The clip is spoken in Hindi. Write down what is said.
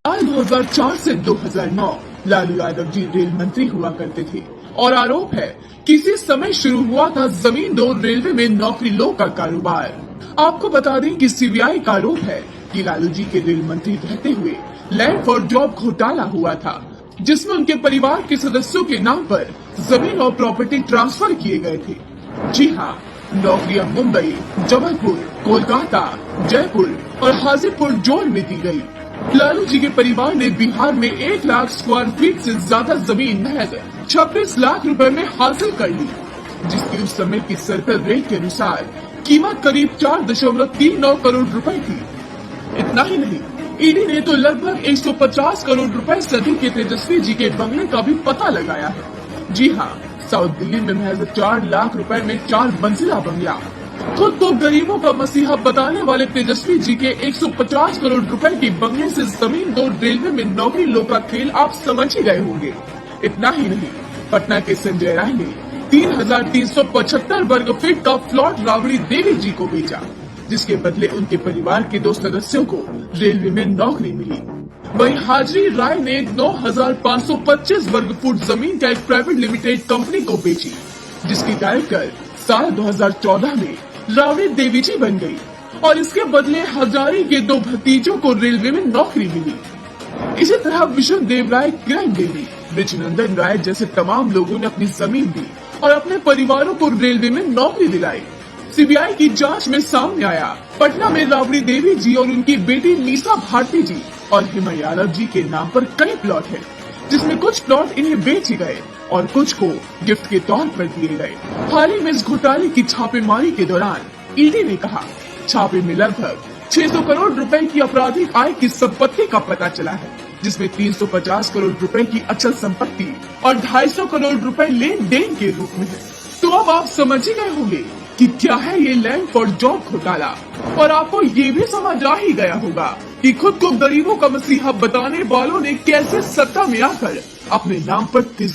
साल 2004 से 2009 लालू यादव जी रेल मंत्री हुआ करते थे और आरोप है कि इसी समय शुरू हुआ था जमीन दो रेलवे में नौकरी लो का कारोबार। आपको बता दें कि सीबीआई का आरोप है कि लालू जी के रेल मंत्री रहते हुए लैंड फॉर जॉब घोटाला हुआ था, जिसमें उनके परिवार के सदस्यों के नाम पर जमीन और प्रॉपर्टी ट्रांसफर किए गए थे। जी हाँ, नौकरियां मुंबई, जबलपुर, कोलकाता, जयपुर और हाजीपुर जोन में दी गई। लालू जी के परिवार ने बिहार में 1 लाख स्क्वायर फीट से ज्यादा जमीन महज 26 लाख रुपए में हासिल कर ली, जिसकी उस समय की सर्कल रेट के अनुसार कीमत करीब 4.39 करोड़ रुपए थी। इतना ही नहीं, ईडी ने तो लगभग 150 करोड़ रुपए से अधिक के तेजस्वी जी के बंगले का भी पता लगाया है। जी हाँ, साउथ दिल्ली में महज 4 लाख रुपए में 4 मंजिला बंगला। खुद को गरीबों का मसीहा बताने वाले तेजस्वी जी के 150 करोड़ रुपए की बंगले से जमीन दो रेलवे में नौकरी लो का खेल आप समझ ही गए होंगे। इतना ही नहीं, पटना के संजय राय ने 3,375 वर्ग फीट का प्लॉट राबड़ी देवी जी को बेचा, जिसके बदले उनके परिवार के 2 सदस्यों को रेलवे में नौकरी मिली। वहीं हाजरी राय ने 9,525 वर्ग फुट जमीन का एक प्राइवेट लिमिटेड कंपनी को बेची, जिसकी डायरेक्टर साल 2014 में राबड़ी देवी जी बन गई और इसके बदले हजारी के 2 भतीजों को रेलवे में नौकरी मिली। इसी तरह विष्णु देव राय, किरण देवी, ब्रिजनंदन राय जैसे तमाम लोगों ने अपनी जमीन दी और अपने परिवारों को रेलवे में नौकरी दिलाई। सीबीआई की जांच में सामने आया, पटना में राबड़ी देवी जी और उनकी बेटी मीसा भारती जी और हेमा यादव जी के नाम पर कई प्लॉट हैं, जिसमें कुछ प्लॉट इन्हें बेचे गए और कुछ को गिफ्ट के तौर पर दिए गए। हाल ही में इस घोटाले की छापेमारी के दौरान ईडी ने कहा, छापे में लगभग 600 करोड़ रुपए की आपराधिक आय की संपत्ति का पता चला है, जिसमें 350 करोड़ रुपए की अचल संपत्ति और 250 करोड़ रुपए लेन देन के रूप में है। तो अब आप समझ ही गए होंगे कि क्या है ये लैंड फॉर जॉब घोटाला, और आपको ये भी समझ आ ही गया होगा कि खुद को गरीबों का मसीहा बताने वालों ने कैसे सत्ता में आकर अपने नाम पर